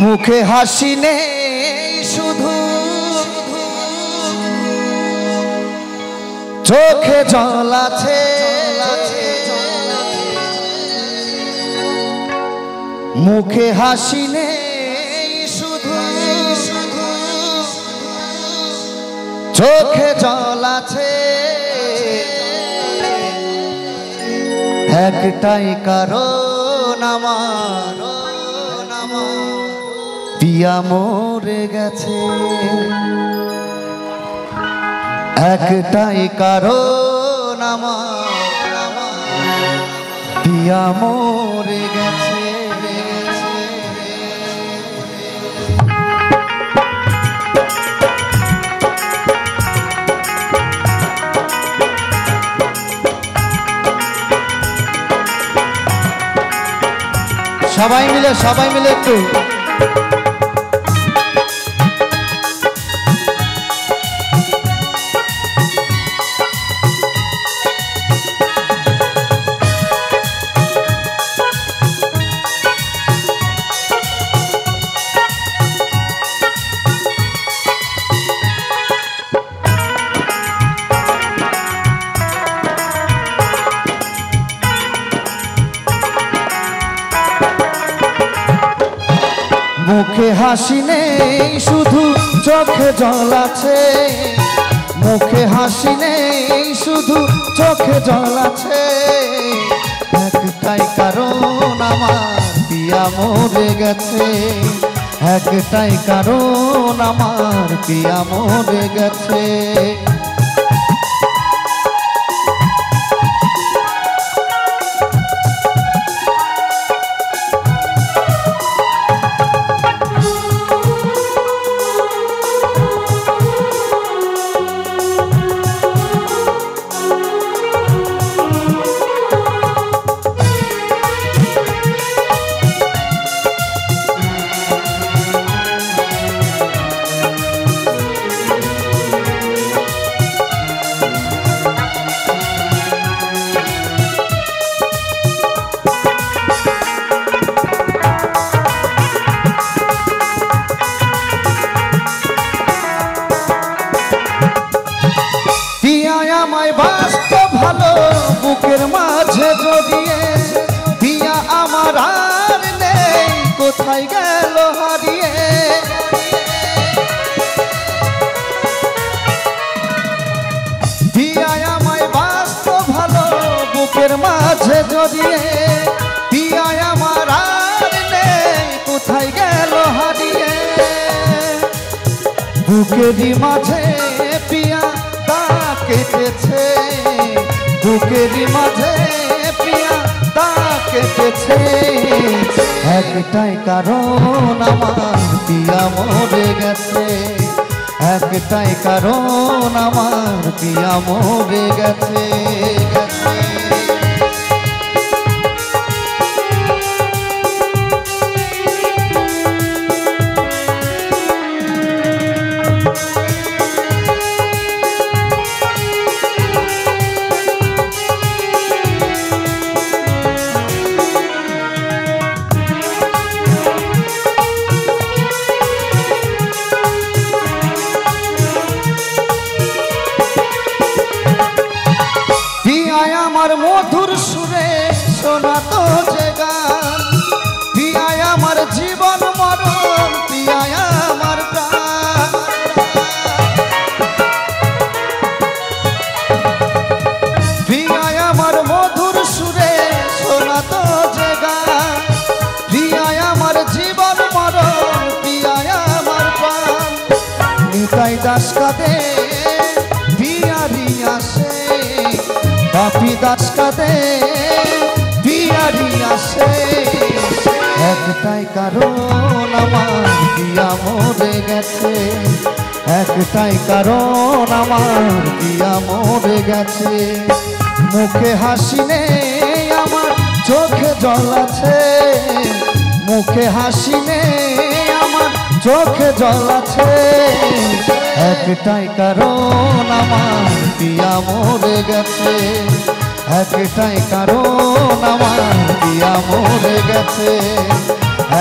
মুখে হাসি নেই শুধু চোখে জল আছে, মুখে হাসি নেই শুধু চোখে জল আছে, একটাই কারণ আমার পিয়া মরে গেছে, একটাই কারণ আমার পিয়া মরে গেছে। সবাই মিলে একটু মুখে হাসি নেই শুধু চোখে জল আছে, মুখে হাসি নেই শুধু চোখে জল আছে, একটাই কারণ আমার পিয়া মরে গেছে, একটাই কারণ আমার পিয়া মরে গেছে। আমায় বাস্তব ভালো বুকের মাঝে জড়িয়ে, পিয়া আমার আর নেই কোথায় গেল হারিয়ে, পিয়া আমায় বাস্তব ভালো বুকের মাঝে জড়িয়ে, পিয়া আমার আর নেই কোথায় গেল হারিয়ে, বুকেরই মাঝে পিয়া কেটেছে, বুকেরই মাঝে পিয়া তা কেটেছে, একটাই কারণ আমার পিয়া মরে গেছে, একটাই কারণ আমার পিয়া মরে গেছে। আমার মধুর সুরে শোনা তো যে গান, পিয়ায় আমার জীবন মরণ, পিয়ায় আমার প্রাণ, পিয়ায় আমার মধুর সুরে শোনা তো যে গান, পিয়ায় আমার জীবন মরণ, পিয়ায় আমার প্রাণ, নিতাই দাস কাঁদে পিয়ারি আসে, বাপি দাস কাঁদে পিয়ারি আসে, একটাই কারণ আমার পিয়া মরে গেছে, একটাই কারণ আমার পিয়া মরে গেছে, মুখে হাসি নেই আমার চোখে জল আছে, মুখে হাসি নেই আমার চোখে জল আছে, একটাই কারণ আমার পিয়া মরে গেছে, একটাই কারণ আমার পিয়া মরে গেছে,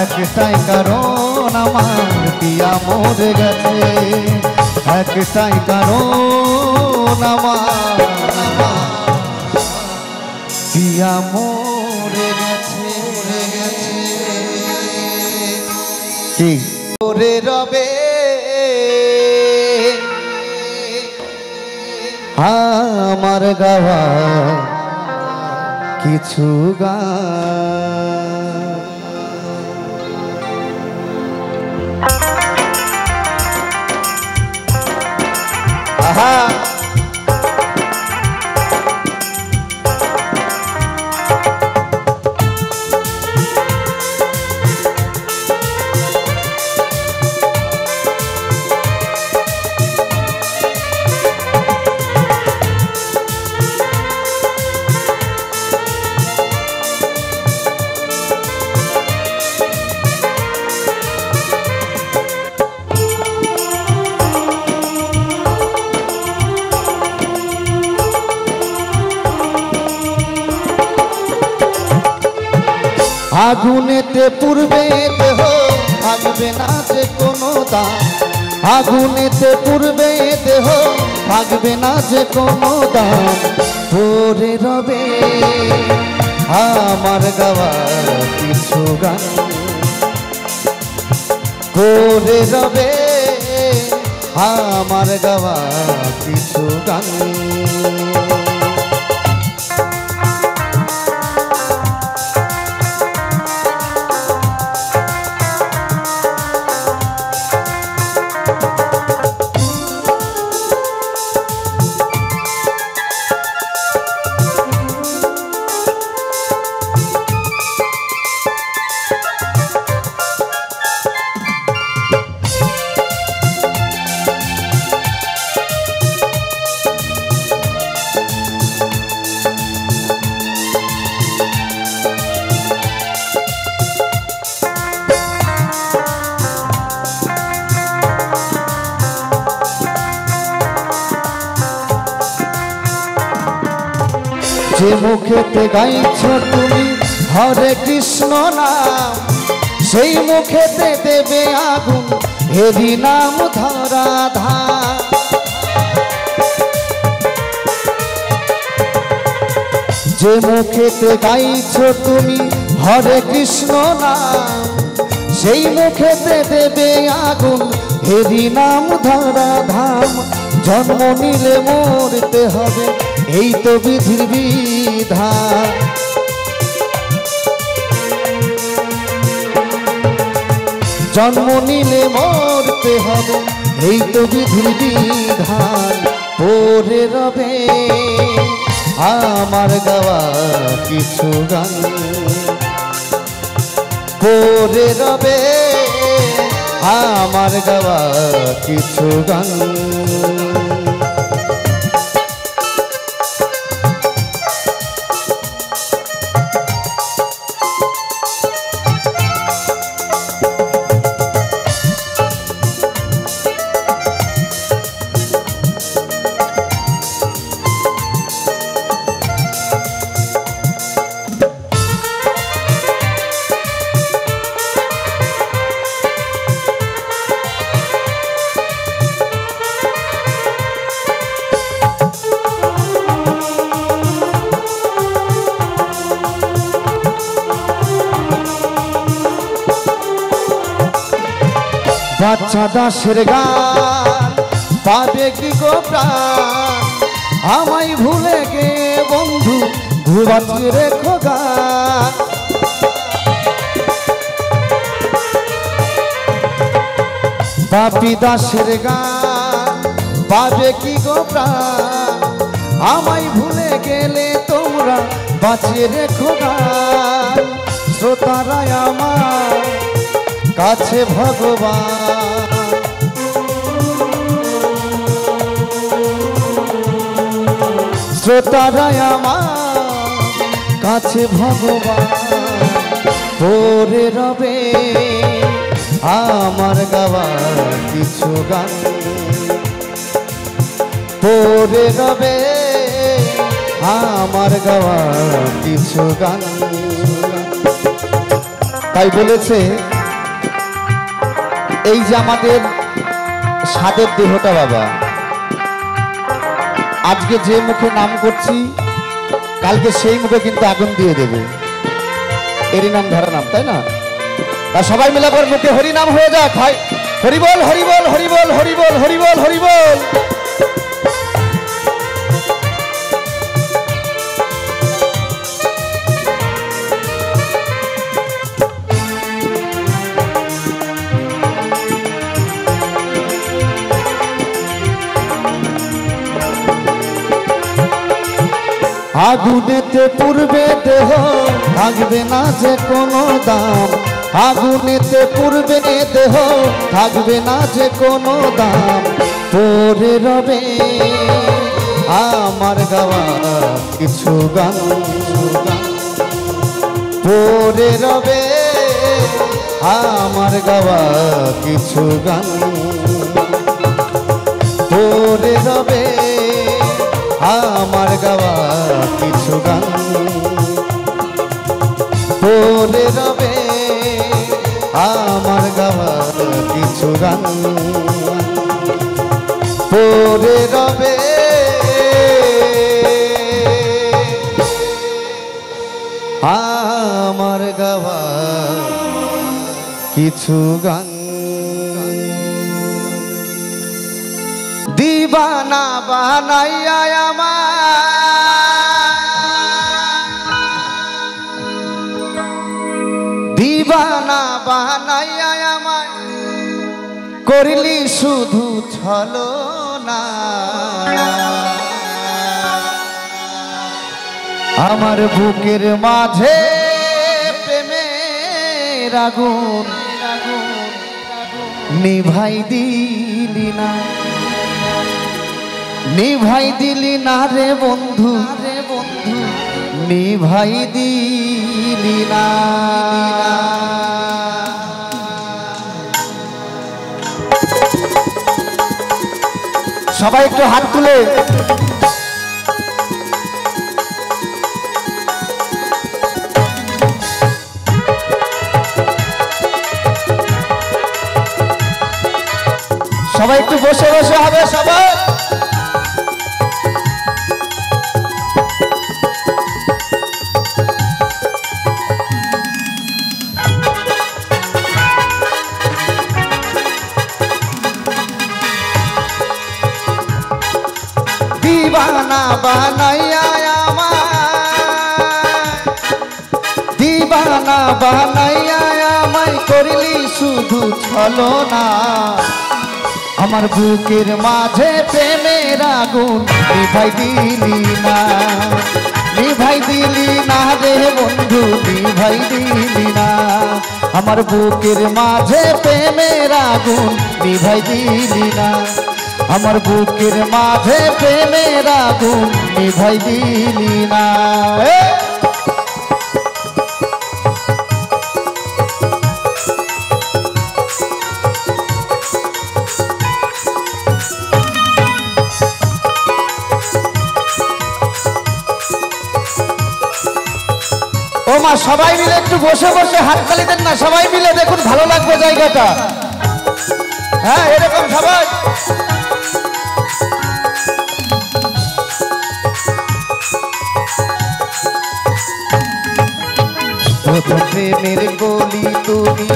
একটাই কারণ আমার পিয়া মরে গেছে, একটাই কারণ আমার পিয়া মরে গেছে। কি করে রবে আমার গাওয়া কিছু গান। আহা আগুনেতে পূর্বে দেহ থাকবে না যে কোনো দাম, আগুনেতে পূর্বে দেহ থাকবে না যে কোনো দাম, পড়ে রবে আমার গাওয়া কিছু গান, পড়ে রবে আমার গাওয়া কিছু গান। যে মুখেতে গাইছো তুমি হরে কৃষ্ণ নাম, সেই মুখেতে দেবে আগুন হেরি নাম ধরা ধাম। যে মুখেতে গাইছো তুমি হরে কৃষ্ণ নাম, সেই মুখেতে দেবে আগুন হেরি নাম ধরা ধাম। জন্ম নিলে মরতে হবে এই তো বিধির বিধান, জন্ম নিলে মরতে হবে এই তো বিধির বিধান। পড়ে রবে আমার গাওয়া কিছু গান, পড়ে রবে আমার গাওয়া কিছু গান। বাচ্চা দাসের গান পাবে কি গো প্রাণ, আমায় ভুলে গে বন্ধু ঘুমাতে রেখো গান। পাপি দাসের গান পাবে কি গো প্রাণ, আমায় ভুলে গেলে তোমরা বাঁচিয়ে রেখো গান। শ্রোতারাই আমার কাছে ভগবান, শ্রোতারাই আমার কাছে ভগবান। পড়ে রবে আমার গাওয়া কিছু গান, পড়ে রবে আমার গাওয়া কিছু গান। তাই বলেছে এই যে আমাদের স্বাদের দেহটা বাবা, আজকে যে মুখে নাম করছি কালকে সেই মুখে কিন্তু আগুন দিয়ে দেবে, এরই নাম ধরা নাম, তাই না? তা সবাই মিলে আবার মুখে হরি নাম হয়ে যাক, হয় হরি বল হরি বল হরি বল হরি বল হরি বল হরি বল। আগুনেতে পূর্বে দেহ থাকবে না যে কোনো দাম, আগুনেতে পূর্বে দেহ থাকবে না যে কোনো দাম, পরে রবে আমার গাওয়া কিছু গান, পরে রবে আমার গাওয়া কিছু গান, পরে রবে আমার গাওয়া কিছু গান, পরে রবে আমার গাওয়া কিছু গান, পরে রবে আমার গাওয়া কিছু গান। দিবানা বানাইয়া দিবানা বানাইয়া আমায় করলি শুধু ছলনা, আমার বুকের মাঝে প্রেমের আগুন নিভাই দিলি না, নিভাই দিলি না রে বন্ধু, রে বন্ধু নিভাই দিলি না। সবাই একটু হাত তুলে সবাই একটু বসে বসে হবে সবাই। দিবানা বানাইয়া আমায়, দিবানা বানাইয়া আমায় করলি শুধু ছলনা, আমার বুকের মাঝে প্রেমের আগুন নিভাই দিলি না, নিভাই দিলি না রে বন্ধু নিভাই দিলি না, আমার বুকের মাঝে প্রেমের আগুন নিভাই দিলি না, আমার বুকের মাঝে প্রেমের আগুন নিভাই দিলি না। ও মা সবাই মিলে একটু বসে বসে হাততালি দেন না, সবাই মিলে দেখুন ভালো লাগবে জায়গাটা। হ্যাঁ এরকম সবাই প্রেমের গলি তুমি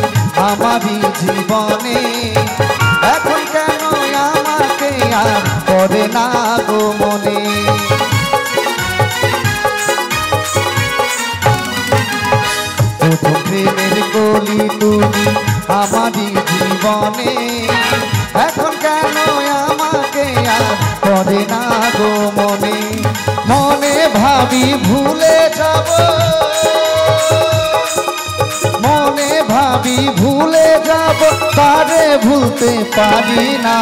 আমারই জীবনে, এখন কেন আমাকে আর করে না গো মনে, প্রেমের গলি তুমি আমারই জীবনে, এখন কেন আমাকে আর করে না গো মনে, মনে ভাবি ভুলে যাব, মনে ভাবি ভুলে যাব তারে ভুলতে পারি না,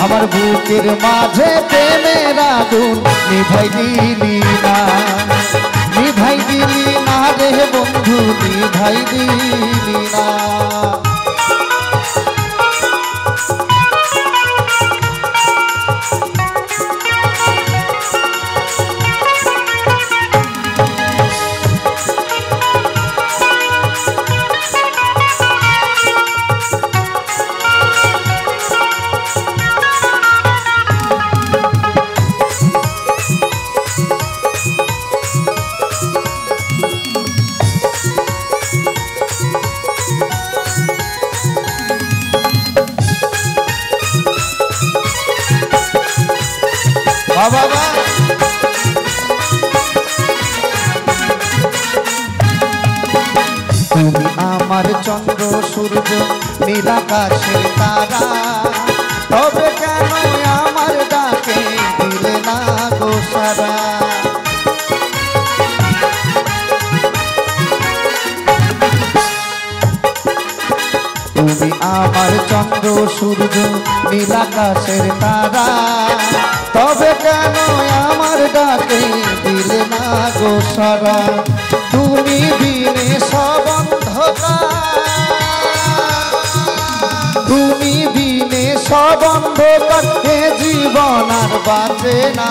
আমার বুকের মাঝে প্রেমের আগুন নিভাই দিলি না, নিভাই দিলি না রে বন্ধু নিভাই দিলি না। বাবা তুমি আমার চন্দ্র সূর্য নীলাকাশের তারা, তবে কেন আমার ডাকে দিলে না গো সারা। তুমি আমার চন্দ্র সূর্য নীলাকাশের তারা, তবে কেন আমার ডাকে দিলে না গো সারা। তুমি বিনে সব অন্ধকার, তুমি বিনে সব অন্ধকার, এ জীবন আর বাঁচে না।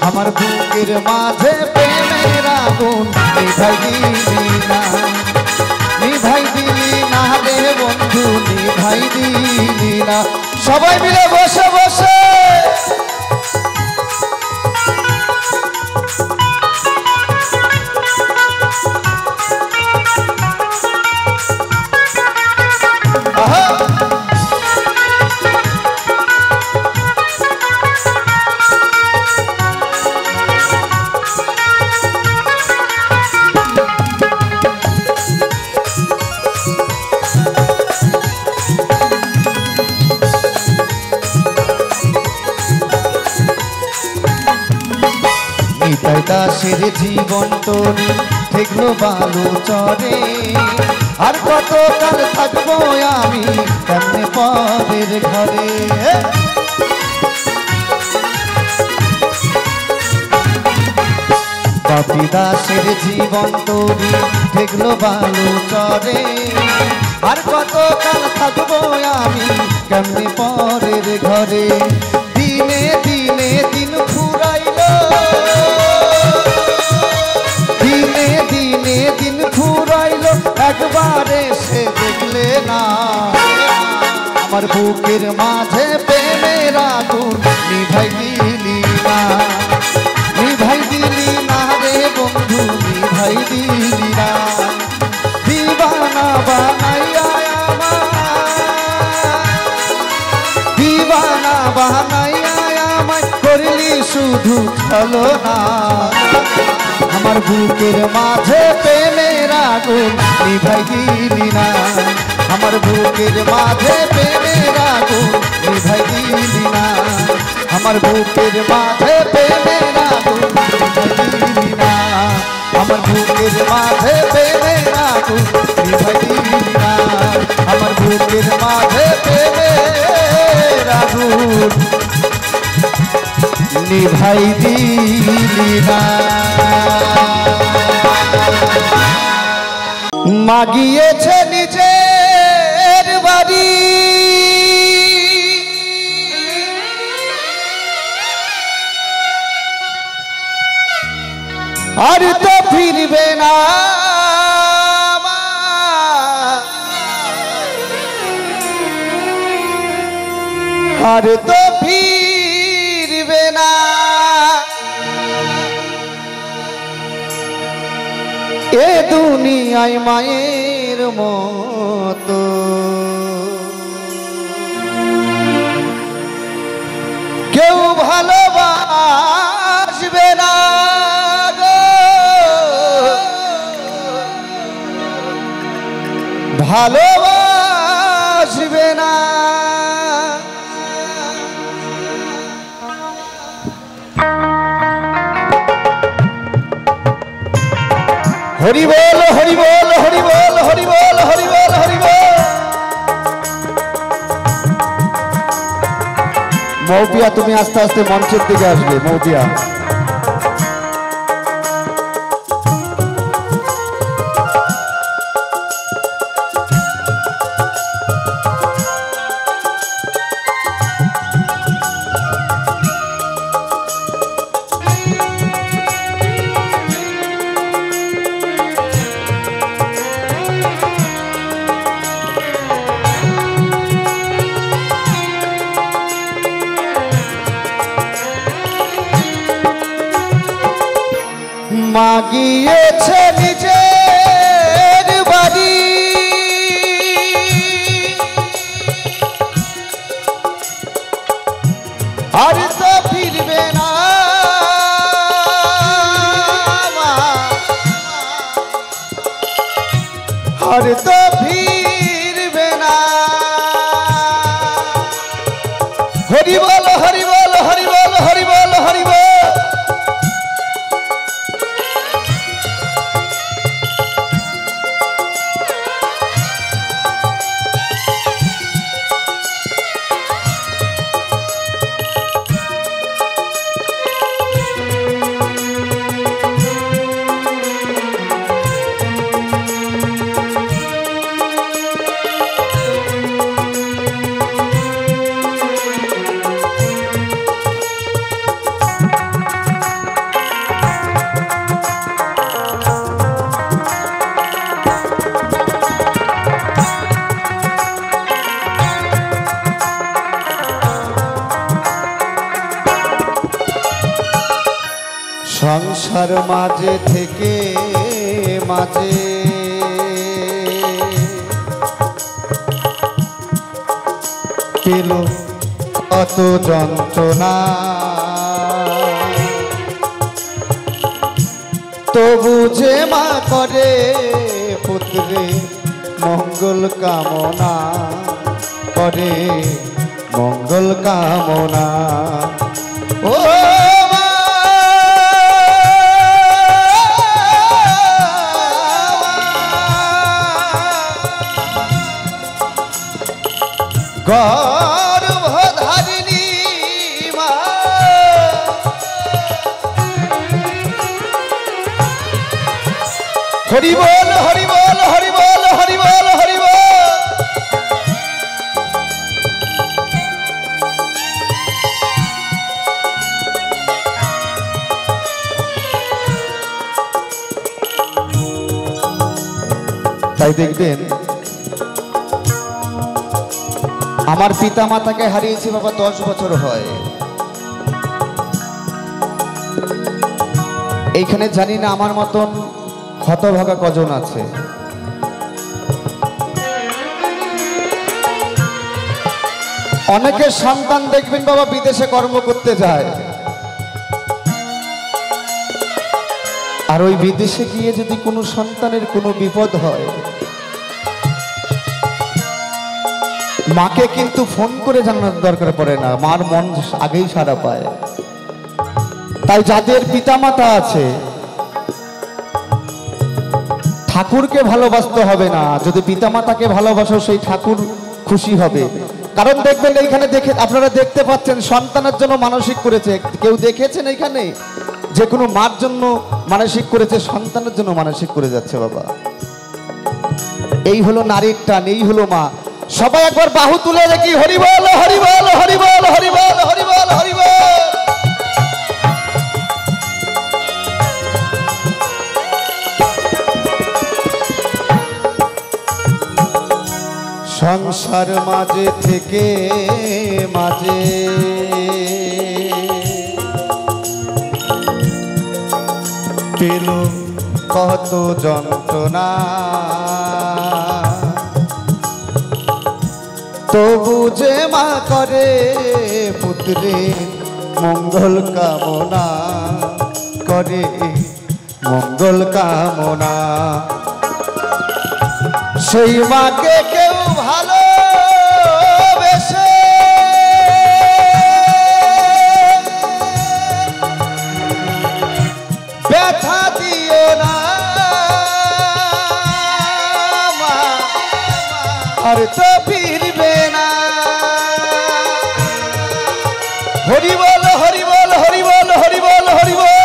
আমার বুকের মাঝে প্রেমের আগুন নিভাই দিলি না, নিভাই দিলি না রে বন্ধু, নিভাই দিলি না। সবাই মিলে বসে বসে দাসের জীবন তোরি ঠেকলো বালু চরে, আর কত কাল থাকবো আমি কেমনে পরের ঘরে। পাপী দাসের জীবন তোরি ঠেকলো বালু চরে, আর কত কাল থাকবো আমি কেমনে পরের ঘরে। দিনে দিনে দিন ফুরাইলো, দিনে দিনে দিন ফুরাইলো, একবারে সে দেখলে না। আমার বুকের মাঝে প্রেমের আগুন নিভাই দিলি না, নিভাই দিলি না রে বন্ধু, নিভাই দিলি না। দিবানা বানাইয়া দিবানা বানাইয়া আমায় করলি শুধু ছলনা। আমার বুকের মাঝে প্রেমের আগুন নিভাই দিলি না, আমার বুকের মাঝে প্রেমের আগুন নিভাই দিলি না, আমার বুকের মাঝে প্রেমের আগুন নিভাই দিলি না, আমার বুকের মাঝে প্রেমের আগুন নিভাই দিলি না, আমার বুকের মাঝে প্রেমের আগুন নিভাই দিলি না। মাগিয়েছে নিজের বাড়ি, আর তো ফিরবে না, আর তো ফিরবে না। এ দুনিয়ায় মায়ের মতো কেউ ভালোবাসবে না গো, ভালোবাসবে না। হরি বল হরি বল হরি বল হরি বল হরি বল হরি বল। মৌপিয়া তুমি আস্তে আস্তে মঞ্চের দিকে আসবে। মৌপিয়া মাগিয়েছে নিজের বাড়ি, আর তো ফিরবে না। হরি বল হরি বল হরি বল হরি বল হরি বল। সংসার মাঝে থেকে মাঝে পেল কত যন্ত্রণা, তবু যে মা করে পুত্রে মঙ্গল কামনা, করে মঙ্গল কামনা। ও গর্ভধারিণী মা, হরি বল হরি বল হরি বল হরি বল হরি বল। তাই দেখবেন আমার পিতা মাতাকে হারিয়েছি বাবা 10 বছর হয়। এইখানে জানি না আমার মতন হতভাগা কজন আছে। অনেকের সন্তান দেখবেন বাবা বিদেশে কর্ম করতে যায়, আর ওই বিদেশে গিয়ে যদি কোনো সন্তানের কোনো বিপদ হয়, মাকে কিন্তু ফোন করে জানানোর দরকার পড়ে না, মার মন আগেই সাড়া পায়। তাই যাদের পিতামাতা আছে ঠাকুরকে ভালোবাসতে হবে না, যদি পিতামাতাকে ভালোবাসো সেই ঠাকুর খুশি হবে। কারণ দেখবেন এইখানে দেখে আপনারা দেখতে পাচ্ছেন সন্তানের জন্য মানসিক করেছে, কেউ দেখেছেন এইখানে যে কোনো মার জন্য মানসিক করেছে, সন্তানের জন্য মানসিক করে যাচ্ছে বাবা। এই হলো নারীর টান, এই হলো মা। সবাই একবার বাহু তুলে দেখি হরি বল হরি বল হরি বল হরি বল হরি বল হরি বল। সংসার মাঝে থেকে মাঝে পেল কত যন্ত্রণা, তবু যে মা করে পুত্রে মঙ্গল কামনা, করে মঙ্গল কামনা। সেই মাকে কেউ ভালোবেসে ব্যথা দিও না মা, আর তো ফিরবে না। হরি বল হরি বল হরি বল হরি বল হরি বল।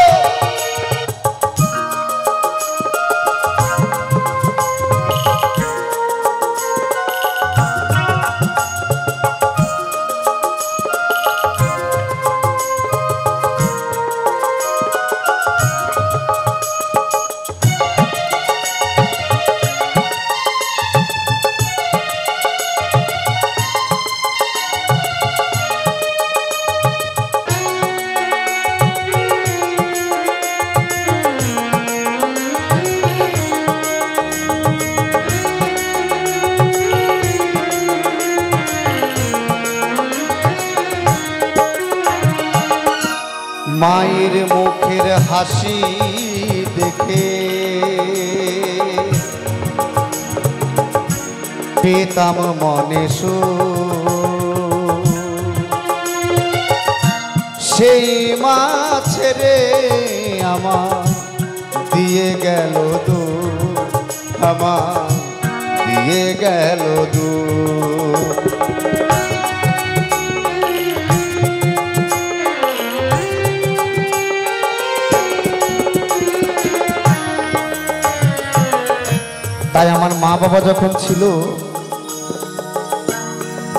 মায়ের মুখের হাসি দেখে পেতাম মনে সেই মা ছেড়ে আমার দিয়ে গেল দূর, আমার দিয়ে গেল দূর। তাই আমার মা বাবা যখন ছিল,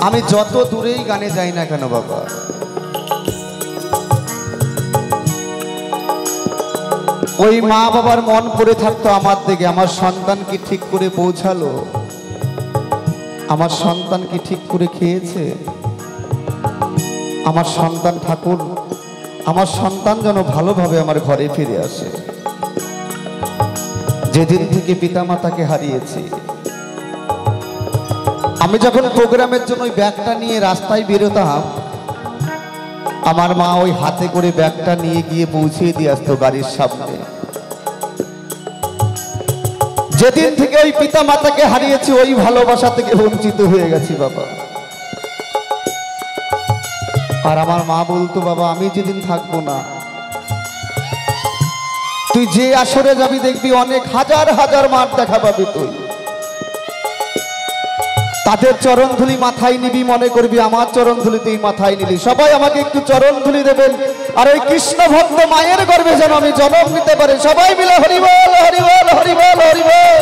আমি যত দূরেই গানে যাই না কেন বাবা, ওই মা বাবার মন পড়ে থাকতো আমার দিকে। আমার সন্তান কি ঠিক করে পৌঁছালো, আমার সন্তান কি ঠিক করে খেয়েছে, আমার সন্তান ঠাকুর, আমার সন্তান যেন ভালোভাবে আমার ঘরে ফিরে আসে। যেদিন থেকে পিতামাতাকে হারিয়েছি, আমি যখন প্রোগ্রামের জন্য ওই ব্যাগটা নিয়ে রাস্তায় বেরোতাম, আমার মা ওই হাতে করে ব্যাগটা নিয়ে গিয়ে পৌঁছিয়ে দিয়ে আসতো গাড়ির সামনে। যেদিন থেকে ওই পিতা মাতাকে হারিয়েছি, ওই ভালোবাসা থেকে বঞ্চিত হয়ে গেছি বাবা। আর আমার মা বলতো, বাবা আমি যেদিন থাকবো না, তুই যে আসরে যাবি দেখবি অনেক হাজার হাজার মার দেখা পাবি, তুই তাদের চরণ ধুলি মাথায় নিবি, মনে করবি আমার চরণ ধুলি তুই মাথায় নিলি। সবাই আমাকে একটু চরণ ধুলি দেবেন, আর ওই কৃষ্ণ ভক্ত মায়ের গর্ভে যেন আমি জন্ম নিতে পারি। সবাই মিলে হরি বল, হরি বল, হরি বল, হরি বল।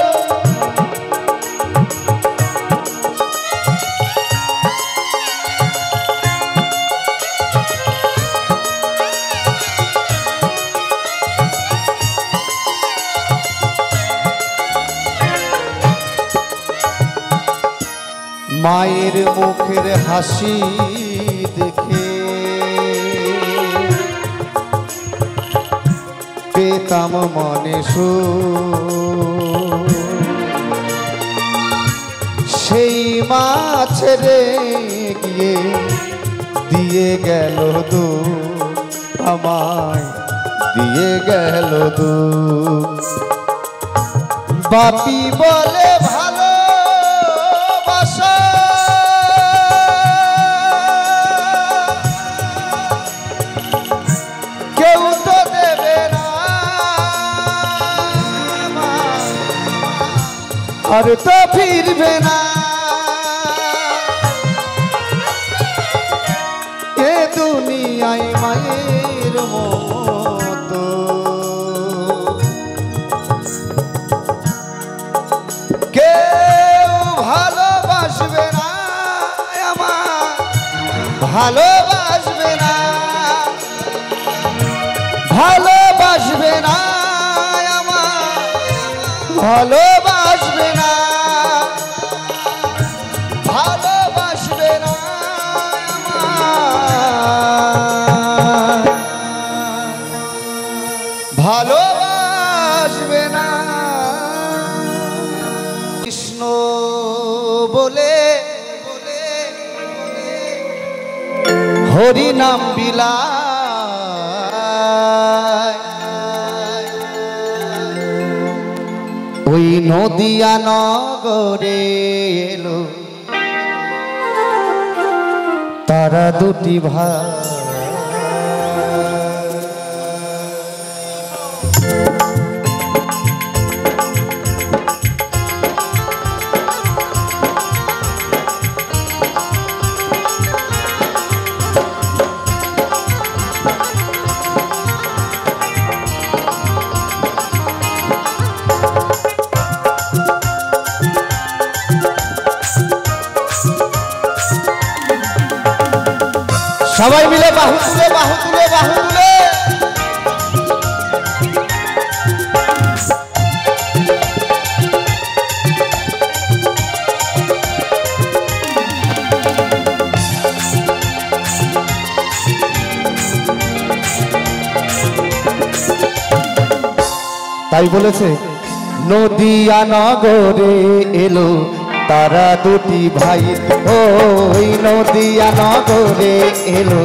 মায়ের মুখের হাসি দেখে পেতাম মনে সেই মা ছেড়ে গিয়ে দিয়ে গেল দূর, আমায় দিয়ে গেল দূর। বাপি বলে ভালো কেউ তো দেবে না, আর তো ফিরবে না। এ দুনিয়ায় মায়ের মতো কেউ ভালোবাসবে না, আমার ভালোবাসবে না, ভালোবাসবে না, আমার ভালোবাসবে না, ভালোবাসবে না, আমার ভালোবাসবে না। কৃষ্ণ বলে হরি নাম বিলা, ওই নদিয়া নগরে এলো তারা দুটি ভাই। সবাই মিলে বাহু তুলে, বাহু তুলে, বাহু তুলে। তাই বলেছে নদিয়া নগরে এলো তারা দুটি ভাই, ওই নদিয়া নগরে এলো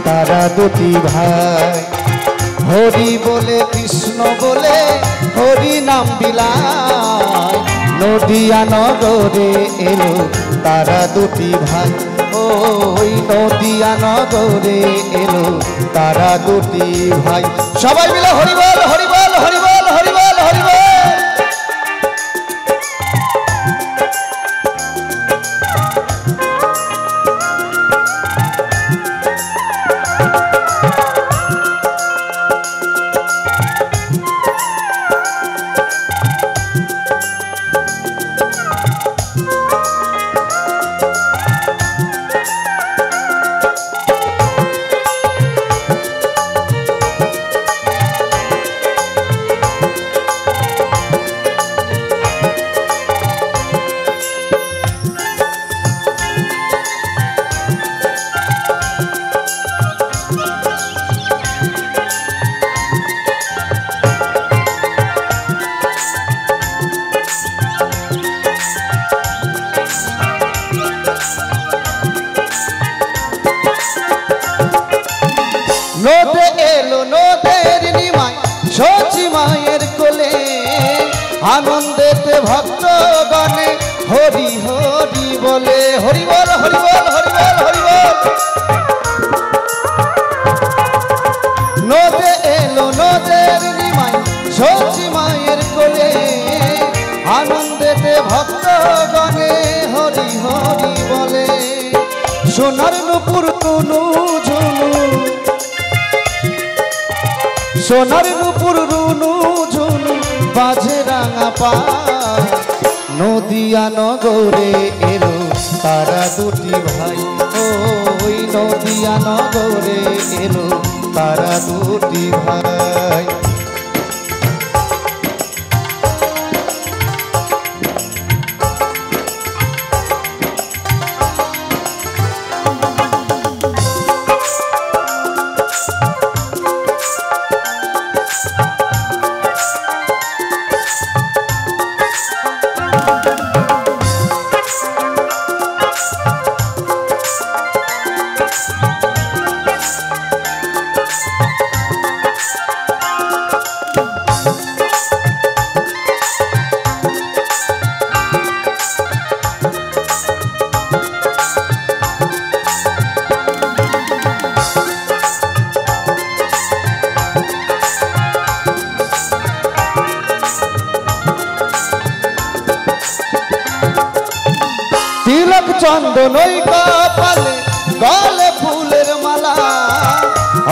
তারা দুটি ভাই। হরি বলে কৃষ্ণ বলে হরি নাম বিলায়, নদিয়া নগরে এলো তারা দুটি ভাই, ওই নদিয়া নগরে এলো তারা দুটি ভাই। সবাই মিলে হরিবল হরিবল হরিবল হরিবল হরিবল। নদে এলো নদের নিমায় সচি মায়ের কোলে, আনন্দেতে ভক্তগণে হরি হরি বলে। হরিবল হরিবল হরিবল হরিবল। নদে এলো নদের নিমায় সচি মায়ের কোলে, আনন্দেতে ভক্তগণে হরি হরি বলে। সোনার নুপুর টুনু ঝুনু, সোনার নুপুর রুনু ঝুনু বাজে রাঙা পা। নদিয়া নগরে এলো তারা দুটি ভাই, ওই নদিয়া নগরে এলো তারা দুটি ভাই। তিলক চন্দনই কপালে গলে ফুলের মালা,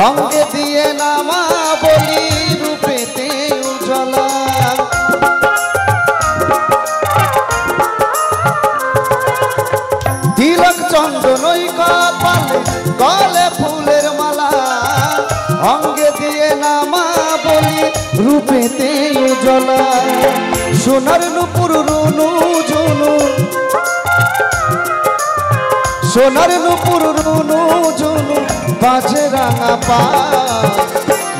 অঙ্গে দিয়ে নামা বলি রূপেতে উজ্জ্বলা। তিলক চন্দনই কপালে গলে ফুলের মালা, অঙ্গে দিয়ে নামা বলি রূপেতে উজ্জ্বলা। সোনার নুপুর রুনু ঝুনু, সোনার নুপুর রুনু ঝুনু বাজে রাঙা পা।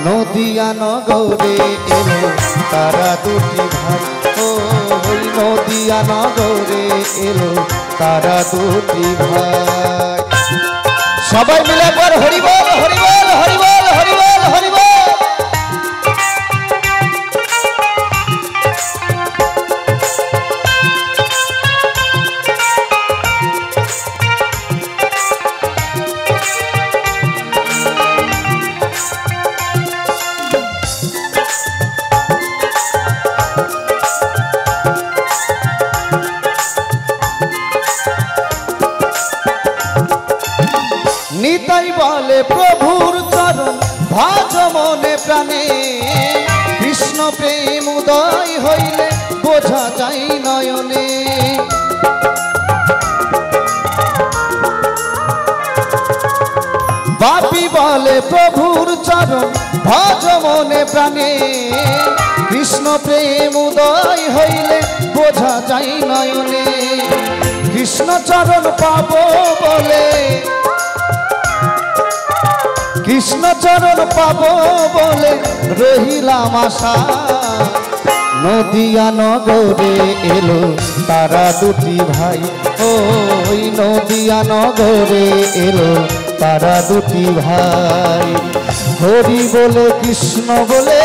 নদিয়া নগরে এলো তারা দুটি ভাই, ওই নদিয়া নগরে এলো তারা দুটি ভাই। সবাই মিলে একবার হরিবল হরিবল হরিবল হরিবল হরিবল। নিতাই বলে প্রভুর চরণ ভাজ মনে প্রাণে, কৃষ্ণ প্রেম উদয় হইলে বোঝা যায় নয়নে। বাপি বলে প্রভুর চরণ ভাজ মনে প্রাণে, কৃষ্ণ প্রেম উদয় হইলে বোঝা যায় নয়নে। কৃষ্ণ চরণ পাবো বলে, কৃষ্ণ চরণ পাবো বলে রহিলাম আশা। নদিয়া নগরে এলো তারা দুটি ভাই, ওই নদিয়া নগরে এলো তারা দুটি ভাই। হরি বলে কৃষ্ণ বলে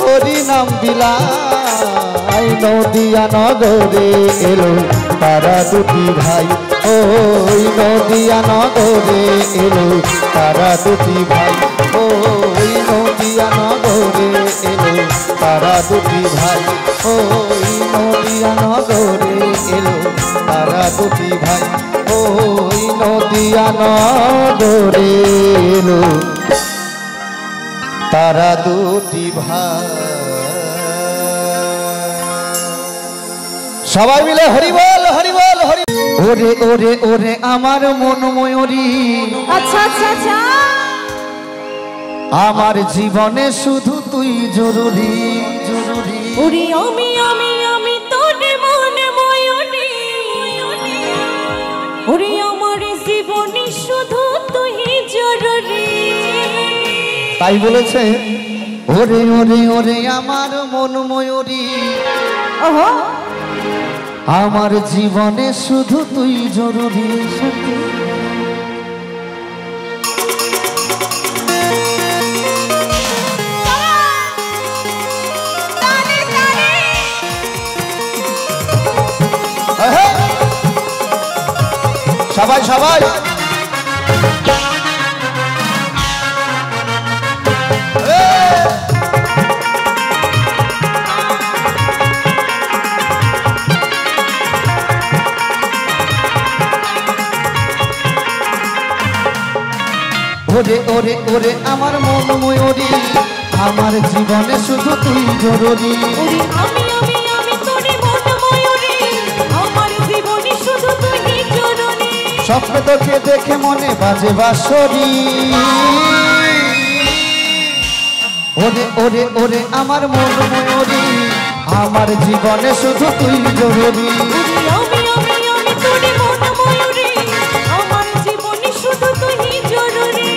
হরি নাম বিলাস, ভাই নদিয়া নগরে এলো তারা দুটি ভাই ওই নদিয়া নগরে এলো তারা দুটি ভাই ওই নদিয়া নগরে এলো তারা দুটি ভাই ওই নদিয়া নগরে এলো তারা দুটি ভাই ওই নদিয়া নগরে এলো তারা দুটি ভাই। সবাই মিলে হরি বল হরি বল হরি। ওরে ওরে ওরে আমার মন ময়ূরী, আচ্ছা আচ্ছা আচ্ছা, আমার জীবনে শুধু তুই জরুরি জরুরি। ওরে আমি আমি আমি তোর মন ময়ূরী, ওরে আমার জীবনে শুধু তুই জরুরি। তাই বলেছে ওরে ওরে ওরে আমার মন ময়ূরী, ওহো আমার জীবনে শুধু তুই জরুরি। সবাই সবাই ওরে ওরে ওরে আমার মন ময়ূরী, আমার জীবনে শুধু তুই জরুরি। ওরে আমি আমি আমি তোর মন ময়ূরী, আমার জীবনে শুধু তুই জরুরি। স্বপ্ন তোকে দেখে মনে বাজে বাঁশরি, ওরে ওরে ওরে আমার মন ময়ূরী, আমার জীবনে শুধু তুই জরুরি। ওরে আমি আমি আমি তোর মন ময়ূরী, আমার জীবনে শুধু তুই জরুরি।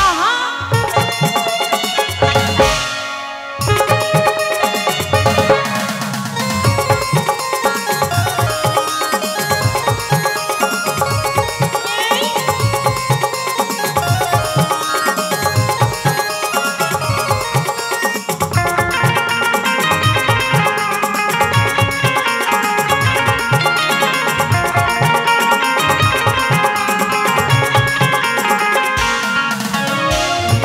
আহা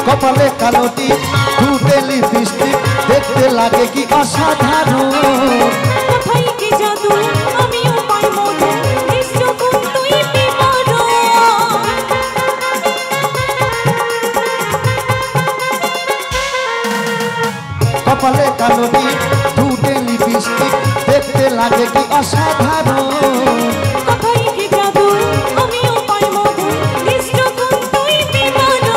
কপালে কালোটি ঠোঁটে লিপস্টিক, দেখতে লাগে কি অসাধারণ। কোথায় কি জাদু আমিও পাই মধু, নিশ্চয় তুই বিবরণ। কপালে কালোটি ঠোঁটে লিপস্টিক, দেখতে লাগে কি অসাধারণ। কোথায় কি জাদু আমিও পাই মধু, নিশ্চয় তুই বিবরণ।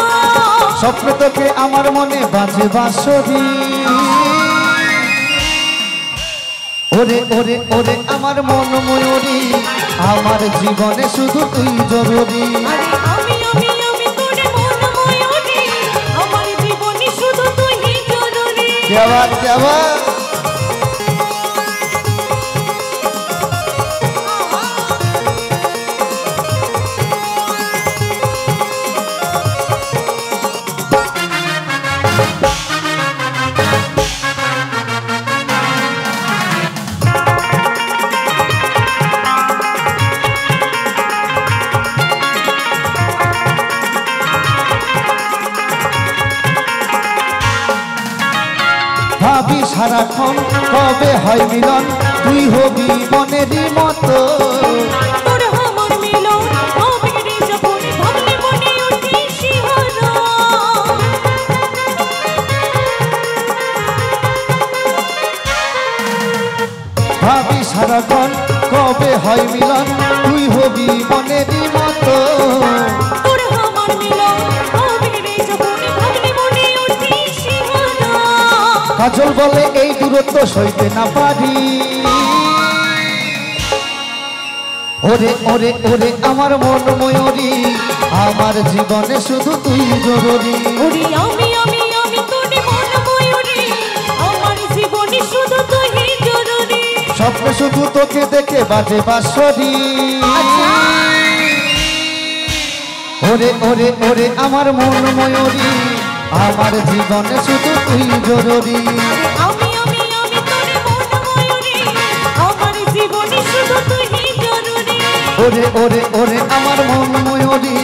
স্বপ্ন তোকে আমার মনে বাজে বাঁশরি, ওরে ওরে ওরে আমার মন ময়ূরী, আমার জীবনে শুধু তুই জরুরি। আরে আমি আমি আমি তোর মন ময়ূরী, আমার জীবনে শুধু তুই জরুরি। क्या बात क्या बात। ভাবি সারাক্ষণ কবে হয় মিলন, তুই হবি মনেরই মতো। তোর আমার মিলন হবে রে যখন, ভাবলে মনে ওঠে শিহরণ। ভাবি সারাক্ষণ কবে হয় মিলন, তুই হবি মনেরই মতো। তোর আমার মিলন হবে রে যখন, ভাবলে মনে ওঠে শিহরণ। কাজল বলে এই দূরত্ব সইতে না পারি, ওরে ওরে ওরে আমার মন ময়ূরী, আমার জীবনে শুধু তুই জরুরি। ওরে আমি আমি আমি তোর মন ময়ূরী, আমার জীবনে শুধু তুই জরুরি। স্বপ্নে শুধু তোকে দেখে বাজে বাঁশরি, ওরে ওরে ওরে আমার মন ময়ূরী, আমার জীবনে শুধু তুই জরুরি আমি তোরে মন ময়ূরী আমার জীবনে শুধু তুই জরুরি ওরে ওরে ওরে আমার মন ময়ূরী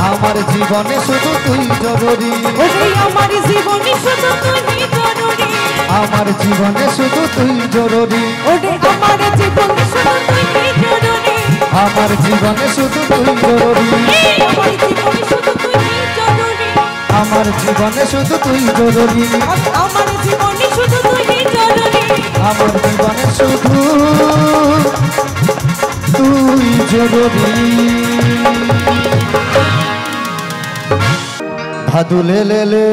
আমার জীবনে শুধু তুই জরুরি ওরে আমার জীবনে শুধু তুই জরুরি আমার জীবনে শুধু তুই জরুরি ওরে আমার জীবনে শুধু তুই জরুরি আমার জীবনে শুধু তুই জরুরি আমার জীবনে শুধু তুই জরুরি আমার জীবনে শুধু তুই জরুরি আমার জীবনে শুধু তুই জরুরি আমার জীবনে শুধু তুই জরুরি ভাদুলে লেলে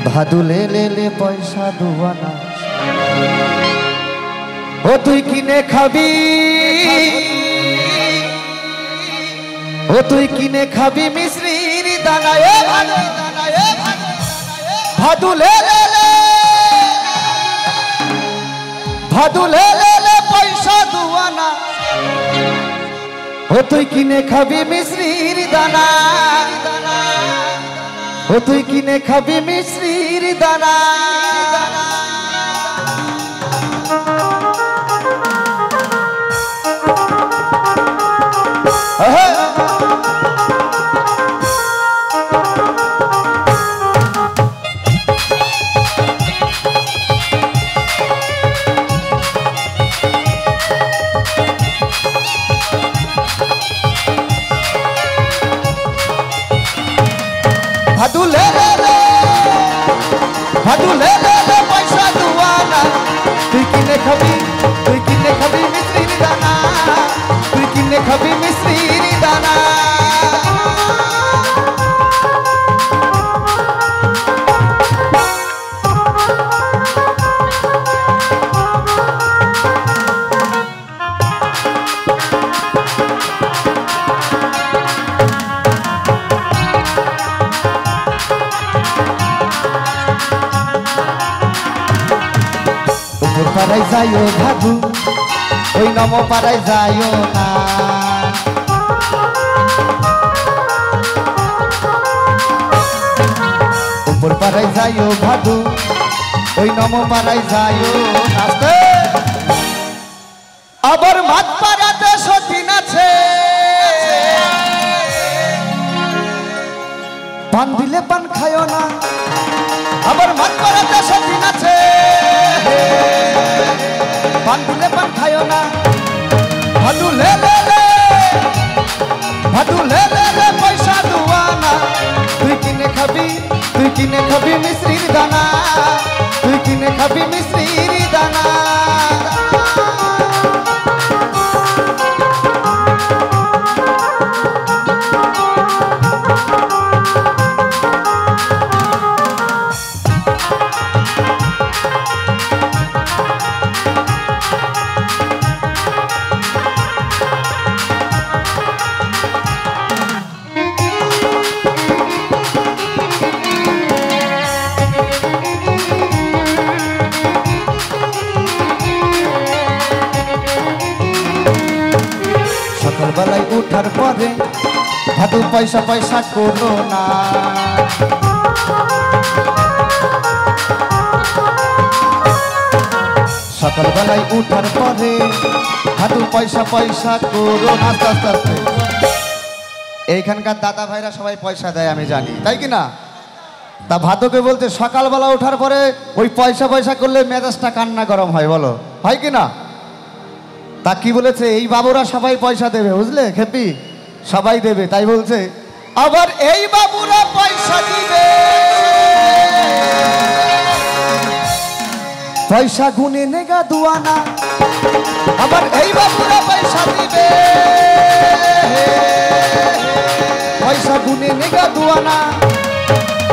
ভাদুলে লেলে পয়সা দুয়ানা ও তুই কিনে খাবি ও তুই কিনে খাবি মিশ্রির দানায় ভাদুলে লেলে ভাদুলে লেলে পয়সা দুয়ানা ও তুই কিনে খাবি মিশ্রির দানা ও তুই কিনে খাবি মিশ্রির দানা ভাদুলে লেলে ভাদুলে লেলে পয়সা দুয়ানা তুই কিনে খাবি মিশ্রির দানা তুই কিনে খাবি মিশ্রির দানা পাড়ায় যাইও ভাদু ওই নম পাড়ায় যাইও না উপর পাড়ায় যাইও ভাদু ওই নম পাড়ায় যাইও নাচতে আবার মাত পাড়াতে সতীন আছে পান দিলে পান খায়ও না আবার মাত পাড়াতে সতীন আছে পান দিলে পান খায়ও না ভাদুলে লেলে পয়সা দুয়ানা তুই কিনে খাবি মিশ্রির দানা তুই কিনে খাবি মিশ্রির দানা সকালবেলায় উঠার পরে ভাদু পয়সা পয়সা করো না সকালবেলায় উঠার পরে ভাদু পয়সা পয়সা করো না আস্তে আস্তে আস্তে এইখানকার দাদা ভাইরা সবাই পয়সা দেয় আমি জানি তাই কি না তা ভাদুকে বলতে সকালবেলা ওঠার পরে ওই পয়সা পয়সা করলে মেজাজটা কান্না গরম হয় বলো হয় কি না তা কি বলেছে এই বাবুরা সবাই পয়সা দেবে বুঝলে খেপি সবাই দেবে তাই বলছে আবার এই বাবুরা পয়সা দিবে পয়সা গুনে নেগা দুয়ানা আবার এই বাবুরা পয়সা দিবে পয়সা গুনে নেগা দুয়ানা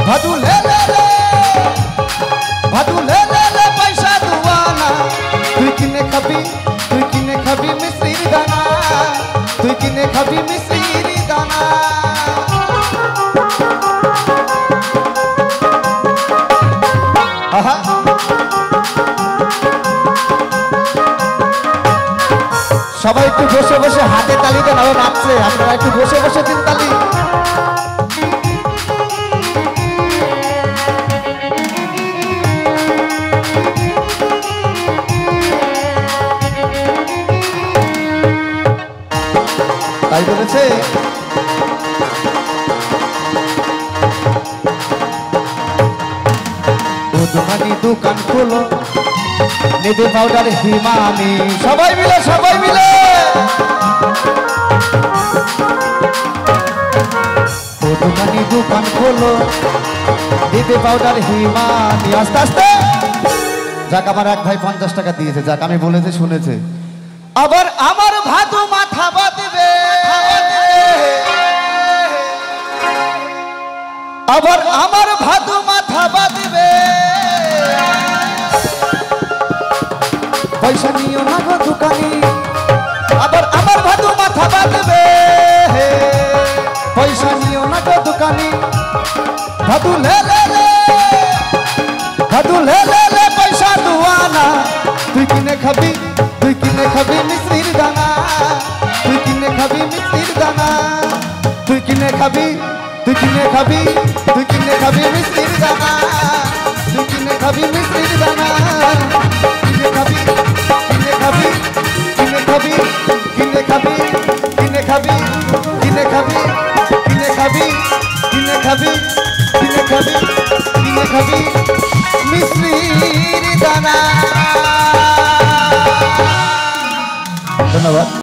ভাদুলে লেলে পয়সা দুয়ানা তুই কিনে খাবি মিশ্রির দানা তুই কিনে খাবি মিশ্রির দানা আহা সবাই একটু বসে বসে হাতে তালি কেন ও নাচছে আপনারা একটু বসে বসে দিন তালি তাই বলেছে দোকানি দোকান খোলো নেদে পাউডার হিমামি সবাই মিলে দোকানি দোকান খোলো নেদে পাউডার হিমামি আস্তে আস্তে যাক আমার এক ভাই 50 টাকা দিয়েছে যাক আমি বলেছে শুনেছে আবার আমার ভাদু মাথা বাঁধবে আবার আমার ভাদু মাথা বাঁধবে পয়সা নিও না গো দোকানি আবার আমার ভাদু মাথা বাঁধবে পয়সা নিও না গো দোকানি ভাদু লে পয়সা দুয়ানা তুই কিনে খাবি মিষ্টির দানা তুই কিনে খাবি মিষ্টির দানা তুই কিনে খাবি মিষ্টির দানা তুই কিনে খাবি মিষ্টির দানা কিনে খাবি মিষ্টির দানা ধন্যবাদ।